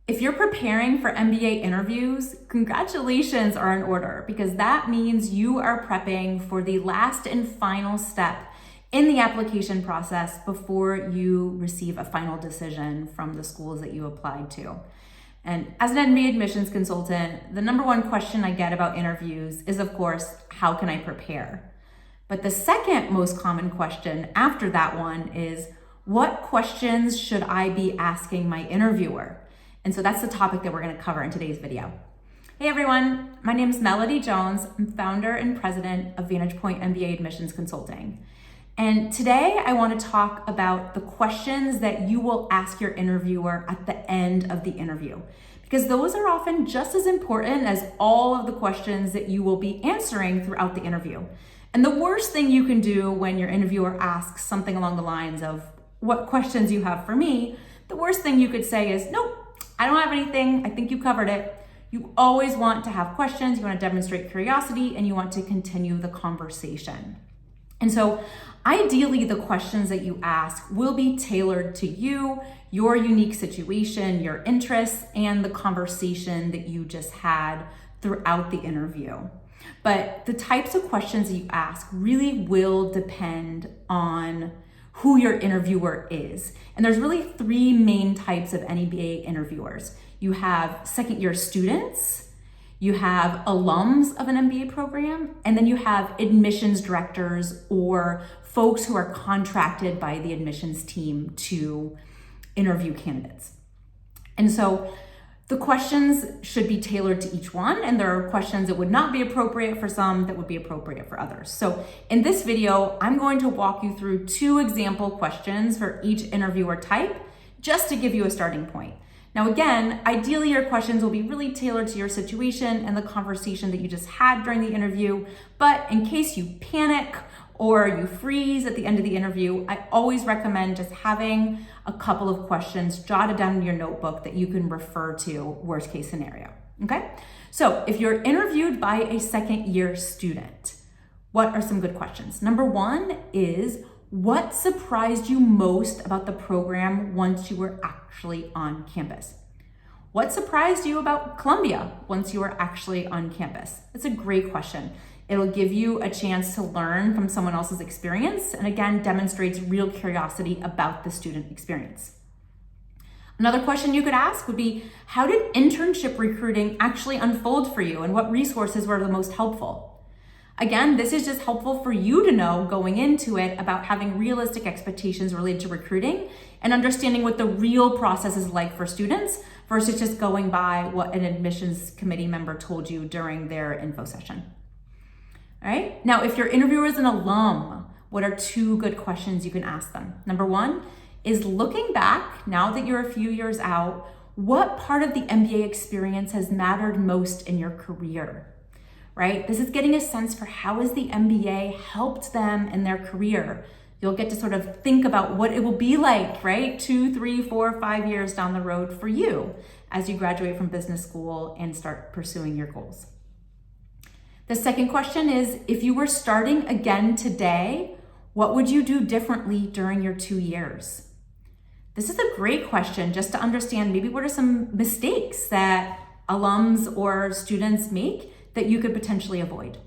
If you're preparing for MBA interviews, congratulations are in order, because that means you are prepping for the last and final step in the application process before you receive a final decision from the schools that you applied to. And as an MBA admissions consultant, the number one question I get about interviews is, of course, how can I prepare? But the second most common question after that one is, what questions should I be asking my interviewer? And so that's the topic that we're going to cover in today's video. Hey everyone, my name is Melody Jones. I'm founder and president of Vantage MBA Admissions Consulting. And today I want to talk about the questions that you will ask your interviewer at the end of the interview, because those are often just as important as all of the questions that you will be answering throughout the interview. And the worst thing you can do when your interviewer asks something along the lines of, what questions you have for me, the worst thing you could say is, nope, I don't have anything. I think you covered it. You always want to have questions. You want to demonstrate curiosity and you want to continue the conversation. And so ideally, the questions that you ask will be tailored to you, your unique situation, your interests, and the conversation that you just had throughout the interview. But the types of questions that you ask really will depend on who your interviewer is. And there's really three main types of MBA interviewers. You have second-year students, you have alums of an MBA program, and then you have admissions directors or folks who are contracted by the admissions team to interview candidates. And so the questions should be tailored to each one, and there are questions that would not be appropriate for some that would be appropriate for others. So in this video, I'm going to walk you through 2 example questions for each interviewer type, just to give you a starting point. Now again, ideally your questions will be really tailored to your situation and the conversation that you just had during the interview, but in case you panic or you freeze at the end of the interview, I always recommend just having a couple of questions jotted down in your notebook that you can refer to worst case scenario, okay? So if you're interviewed by a second-year student, what are some good questions? Number 1 is, what surprised you most about the program once you were actually on campus? What surprised you about Columbia once you were actually on campus? It's a great question. It'll give you a chance to learn from someone else's experience, and again, demonstrates real curiosity about the student experience. Another question you could ask would be, how did internship recruiting actually unfold for you, and what resources were the most helpful? Again, this is just helpful for you to know going into it about having realistic expectations related to recruiting and understanding what the real process is like for students versus just going by what an admissions committee member told you during their info session. All right, now if your interviewer is an alum, what are 2 good questions you can ask them? Number 1 is, looking back, now that you're a few years out, what part of the MBA experience has mattered most in your career, right? This is getting a sense for how has the MBA helped them in their career. You'll get to sort of think about what it will be like, right? 2, 3, 4, 5 years down the road for you as you graduate from business school and start pursuing your goals. The second question is, if you were starting again today, what would you do differently during your 2 years? This is a great question just to understand maybe what are some mistakes that alums or students make that you could potentially avoid.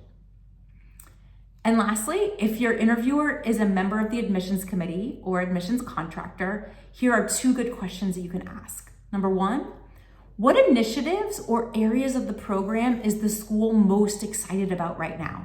And lastly, if your interviewer is a member of the admissions committee or admissions contractor, here are 2 good questions that you can ask. Number 1, what initiatives or areas of the program is the school most excited about right now?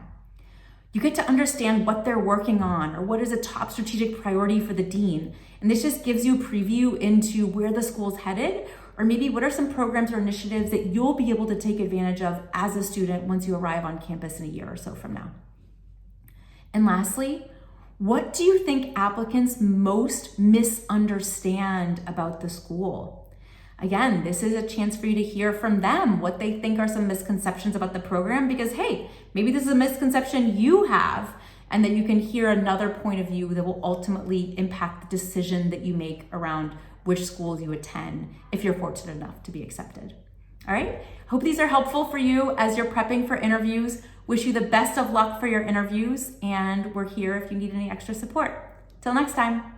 You get to understand what they're working on or what is a top strategic priority for the dean. And this just gives you a preview into where the school's headed, or maybe what are some programs or initiatives that you'll be able to take advantage of as a student once you arrive on campus in a year or so from now. And lastly, what do you think applicants most misunderstand about the school? Again, this is a chance for you to hear from them what they think are some misconceptions about the program, because hey, maybe this is a misconception you have, and that you can hear another point of view that will ultimately impact the decision that you make around which schools you attend if you're fortunate enough to be accepted. All right, hope these are helpful for you as you're prepping for interviews. Wish you the best of luck for your interviews, and we're here if you need any extra support. Till next time.